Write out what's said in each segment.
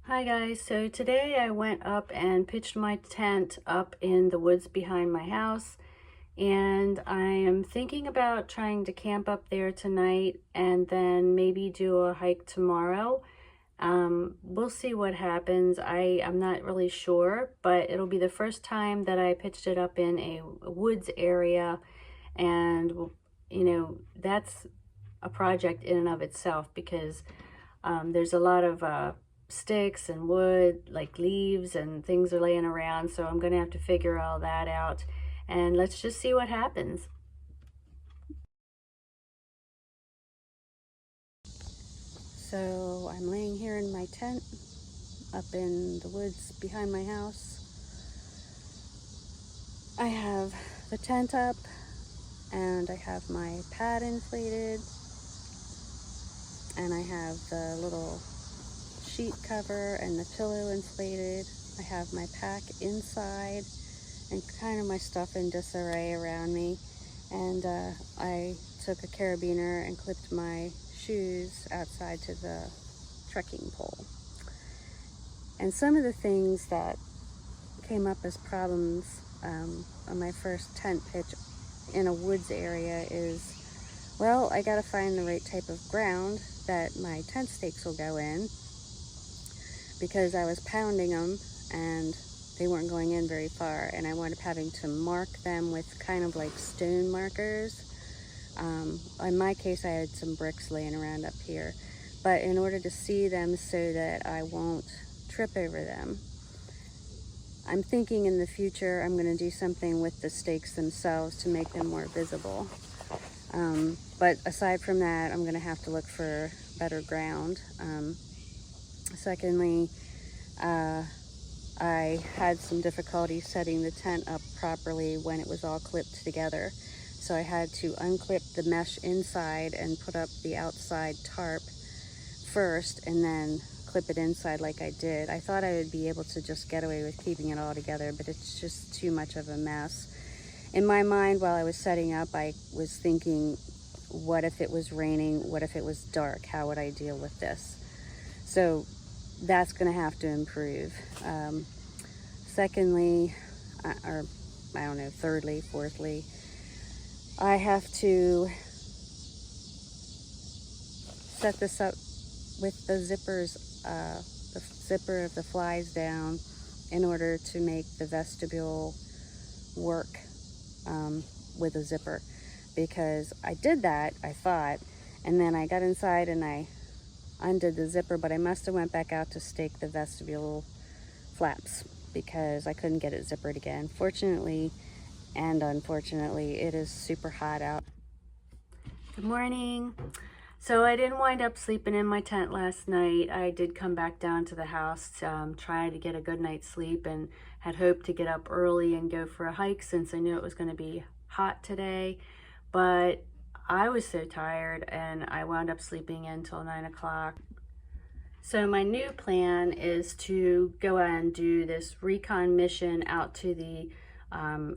Hi guys, so today I went up and pitched my tent up in the woods behind my house, and I am thinking about trying to camp up there tonight and then maybe do a hike tomorrow. We'll see what happens. I'm not really sure, but it'll be the first time that I pitched it up in a woods area, and that's a project in and of itself because there's a lot of sticks and wood, like leaves and things are laying around, so I'm gonna have to figure all that out, and let's just see what happens. So I'm laying here in my tent up in the woods behind my house. I have the tent up and I have my pad inflated and I have the little sheet cover and the pillow inflated. I have my pack inside and kind of my stuff in disarray around me, and I took a carabiner and clipped my shoes outside to the trekking pole. And some of the things that came up as problems on my first tent pitch in a woods area is, well, I gotta find the right type of ground that my tent stakes will go in, because I was pounding them and they weren't going in very far, and I wound up having to mark them with kind of like stone markers. In my case, I had some bricks laying around up here, but in order to see them so that I won't trip over them, I'm thinking in the future I'm going to do something with the stakes themselves to make them more visible. But aside from that, I'm going to have to look for better ground. Secondly, I had some difficulty setting the tent up properly when it was all clipped together. So I had to unclip the mesh inside and put up the outside tarp first and then clip it inside like I did. I thought I would be able to just get away with keeping it all together, but it's just too much of a mess. In my mind, while I was setting up, I was thinking, what if it was raining? What if it was dark? How would I deal with this? So that's going to have to improve. Secondly, or I don't know, thirdly, fourthly, I have to set this up with the zippers, the zipper of the flies down in order to make the vestibule work with a zipper, because I did that, I thought, and then I got inside and I undid the zipper, but I must have went back out to stake the vestibule flaps because I couldn't get it zippered again. Fortunately and unfortunately, it is super hot out. Good morning. So I didn't wind up sleeping in my tent last night. I did come back down to the house to try to get a good night's sleep, and had hoped to get up early and go for a hike since I knew it was going to be hot today. But I was so tired and I wound up sleeping until 9 o'clock. So my new plan is to go and do this recon mission out to the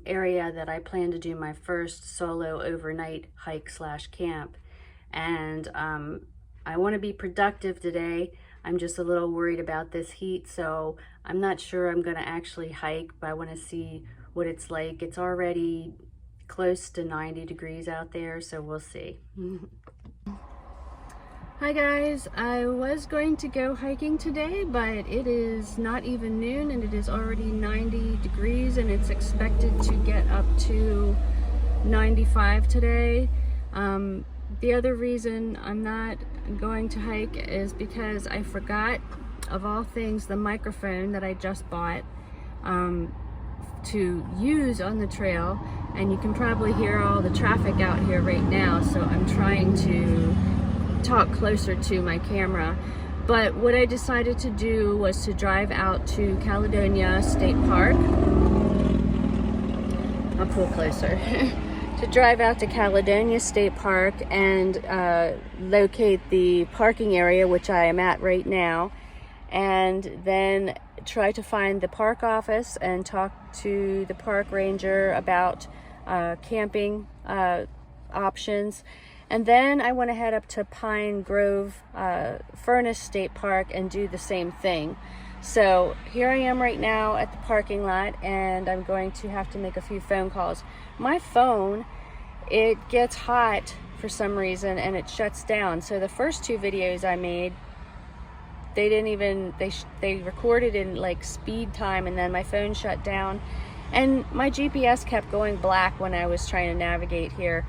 area that I plan to do my first solo overnight hike / camp. And I want to be productive today. I'm just a little worried about this heat, so I'm not sure I'm going to actually hike, but I want to see what it's like. It's already close to 90 degrees out there, so we'll see. Hi guys, I was going to go hiking today, but it is not even noon and it is already 90 degrees and it's expected to get up to 95 today. The other reason I'm not going to hike is because I forgot, of all things, the microphone that I just bought to use on the trail, and you can probably hear all the traffic out here right now, so I'm trying to talk closer to my camera. But what I decided to do was to drive out to Caledonia State Park. I'll pull closer. To drive out to Caledonia State Park and locate the parking area, which I am at right now, and then try to find the park office and talk to the park ranger about camping options. And then I want to head up to Pine Grove Furnace State Park and do the same thing. So here I am right now at the parking lot, and I'm going to have to make a few phone calls. My phone, it gets hot for some reason and it shuts down. So the first 2 videos I made, they didn't even, they recorded in like speed time, and then my phone shut down and my GPS kept going black when I was trying to navigate here.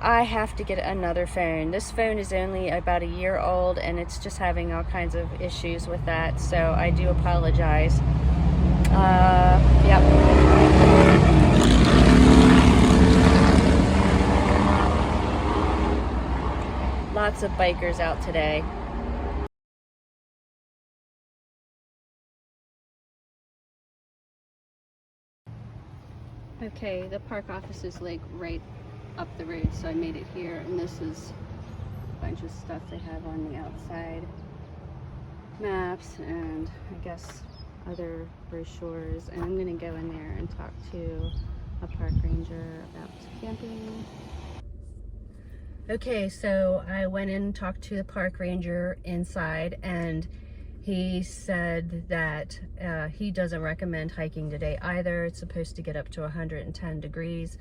I have to get another phone. This phone is only about a year old and it's just having all kinds of issues with that, so I do apologize. Yep. Lots of bikers out today. Okay, the park office is like right up the road, so I made it here, and this is a bunch of stuff they have on the outside. Maps and I guess other brochures, and I'm gonna go in there and talk to a park ranger about camping. Okay, so I went in and talked to the park ranger inside, and he said that he doesn't recommend hiking today either. It's supposed to get up to 110 degrees.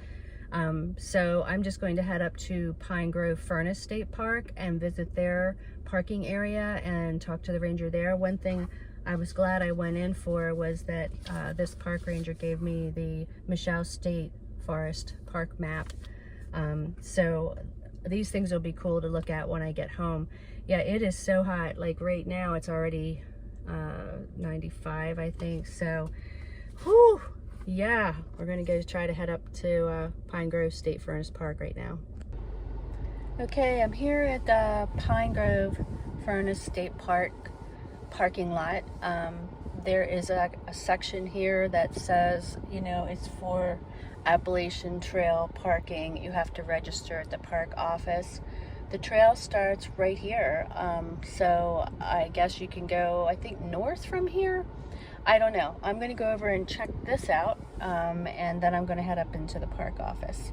So I'm just going to head up to Pine Grove Furnace State Park and visit their parking area and talk to the ranger there. One thing I was glad I went in for was that this park ranger gave me the Michelle State Forest Park map. So these things will be cool to look at when I get home. Yeah, it is so hot. Like right now it's already 95, I think. So, whew, yeah, we're gonna go try to head up to Pine Grove State Furnace Park right now. Okay, I'm here at the Pine Grove Furnace State Park parking lot. There is a section here that says, you know, it's for Appalachian Trail parking. You have to register at the park office. The trail starts right here, so I guess you can go, I think, north from here. I don't know. I'm going to go over and check this out, and then I'm going to head up into the park office.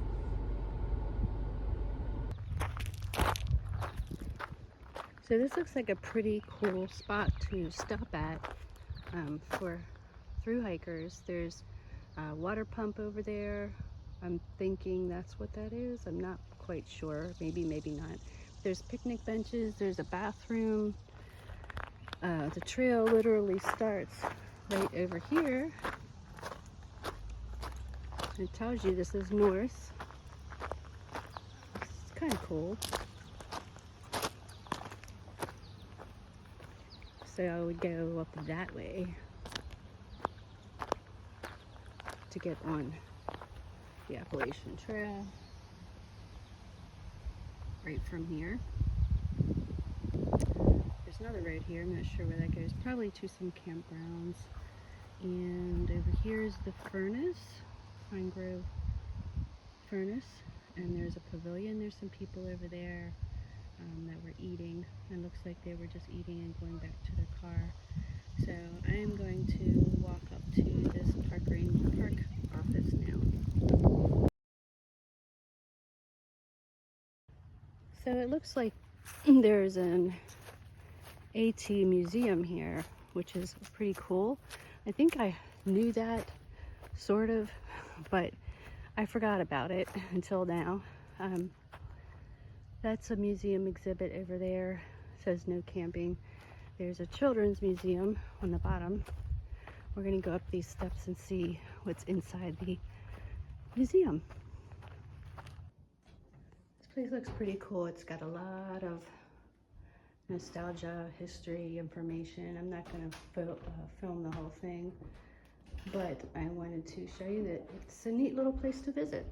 So this looks like a pretty cool spot to stop at for thru hikers. There's a water pump over there. I'm thinking that's what that is. I'm not quite sure. Maybe, maybe not. There's picnic benches. There's a bathroom. The trail literally starts right over here. It tells you this is north. It's kind of cool. So I would go up that way to get on the Appalachian Trail right from here. There's another road here. I'm not sure where that goes. Probably to some campgrounds. And over here is the furnace, Pine Grove Furnace. And there's a pavilion. There's some people over there that were eating. It looks like they were just eating and going back to their car. So I am going to walk up to this park office now. So it looks like there's an AT museum here, which is pretty cool. I think I knew that, sort of, but I forgot about it until now. That's a museum exhibit over there. It says no camping. There's a children's museum on the bottom. We're gonna go up these steps and see what's inside the museum. This place looks pretty cool. It's got a lot of nostalgia, history, information. I'm not gonna film the whole thing, but I wanted to show you that it's a neat little place to visit.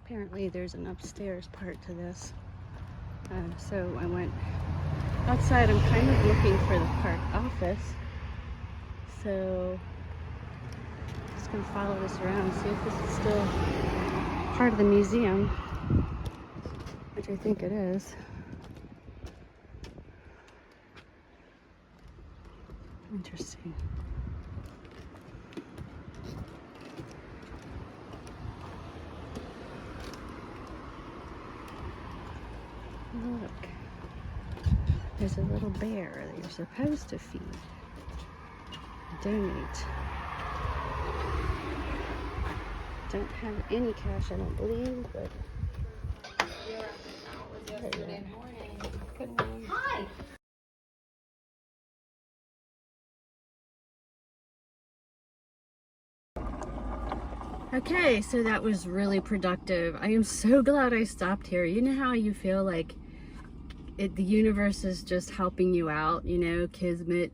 Apparently there's an upstairs part to this. So I went outside. I'm kind of looking for the park office. So just gonna follow this around and see if this is still part of the museum, which I think it is. Interesting. Look, there's a little bear that you're supposed to feed. Donate. Don't have any cash, I don't believe, but Yesterday morning. Good morning. Hi. okay, so that was really productive. I am so glad I stopped here. You know how you feel like the universe is just helping you out, you know, kismet.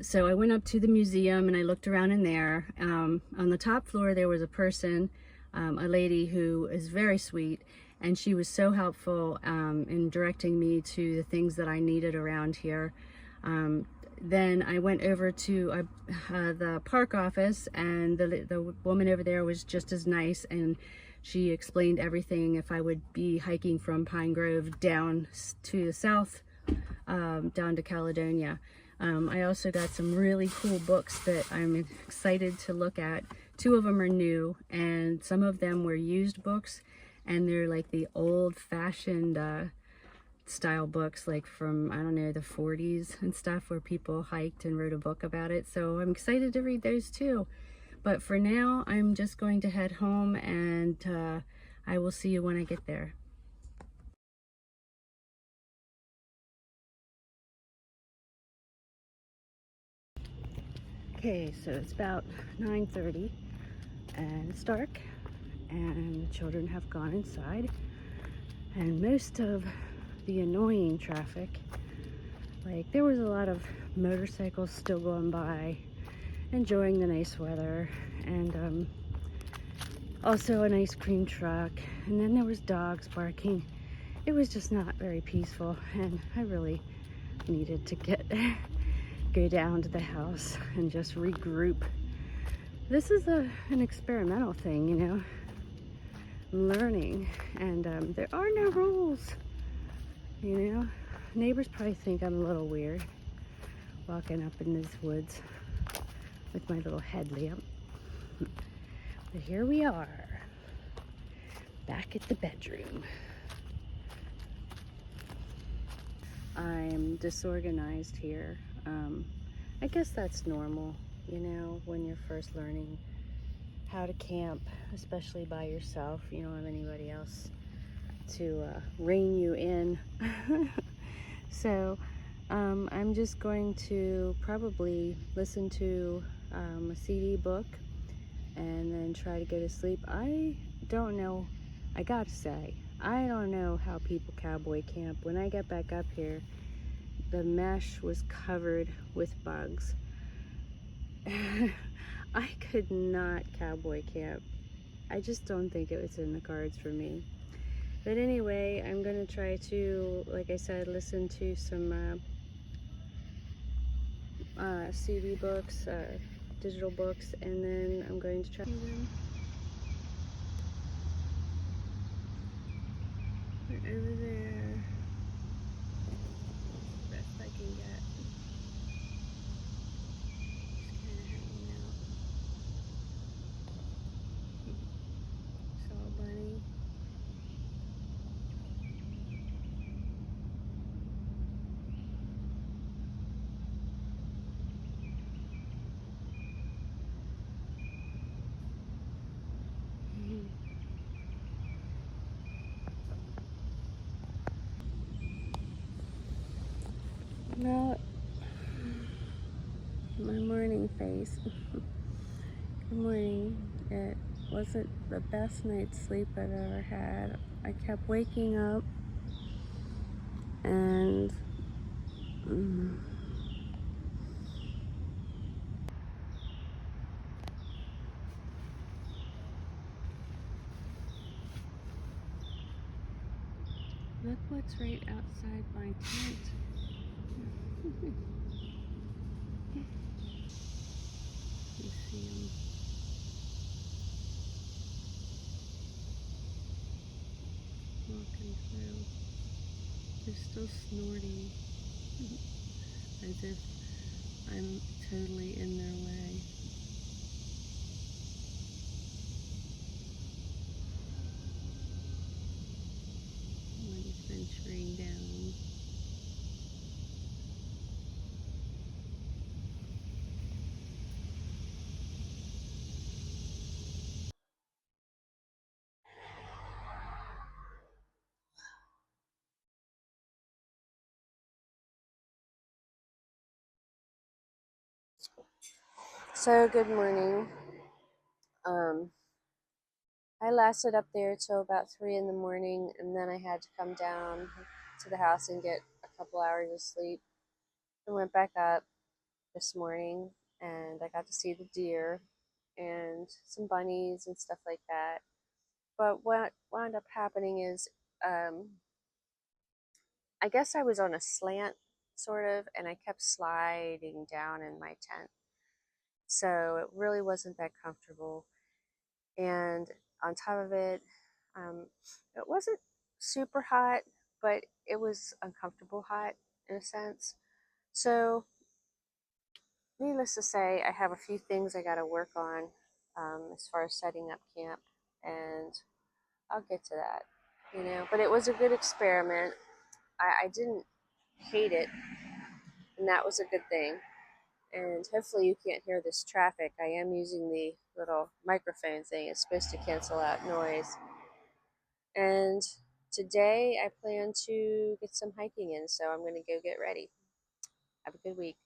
So I went up to the museum and I looked around in there. On the top floor there was a person, a lady who is very sweet, and she was so helpful in directing me to the things that I needed around here. Then I went over to the park office, and the woman over there was just as nice, and she explained everything if I would be hiking from Pine Grove down to the south, down to Caledonia. I also got some really cool books that I'm excited to look at. 2 of them are new, and some of them were used books, and they're like the old-fashioned style books, like from, I don't know, the 40s and stuff, where people hiked and wrote a book about it. So I'm excited to read those too. But for now, I'm just going to head home, and I will see you when I get there. Okay, so it's about 9:30 and it's dark, and the children have gone inside, and most of the annoying traffic, like there was a lot of motorcycles still going by, enjoying the nice weather, and also an ice cream truck, and then there was dogs barking. It was just not very peaceful, and I really needed to go down to the house and just regroup. This is an experimental thing, you know. I'm learning, and there are no rules, you know. Neighbors probably think I'm a little weird walking up in these woods with my little headlamp. But here we are, back at the bedroom. I'm disorganized here. I guess that's normal, you know, when you're first learning how to camp, especially by yourself. You don't have anybody else to rein you in. So I'm just going to probably listen to a CD book and then try to go to sleep. I don't know, I gotta say, I don't know how people cowboy camp. When I got back up here, the mesh was covered with bugs. I could not cowboy camp. I just don't think it was in the cards for me. But anyway, I'm gonna try to, like I said, listen to some CD books, digital books, and then I'm going to try them. They're over there. Best I can get. Just kind of hanging out. Saw a bunny. Well, my morning face. Good morning. It wasn't the best night's sleep I've ever had. I kept waking up and look what's right outside my tent. You see 'em. walking through. They're still snorting as if I'm totally in their way. One's venturing down. So good morning. I lasted up there till about 3 in the morning, and then I had to come down to the house and get a couple hours of sleep. I went back up this morning, and I got to see the deer and some bunnies and stuff like that. But what wound up happening is, I guess I was on a slant, sort of, and I kept sliding down in my tent. So it really wasn't that comfortable. And on top of it, um, it wasn't super hot, but it was uncomfortable hot in a sense. So, needless to say, I have a few things I got to work on as far as setting up camp, and I'll get to that, you know. But it was a good experiment. I didn't hate it, and that was a good thing. And hopefully, you can't hear this traffic. I am using the little microphone thing, it's supposed to cancel out noise. And today I plan to get some hiking in, so I'm going to go get ready. Have a good week.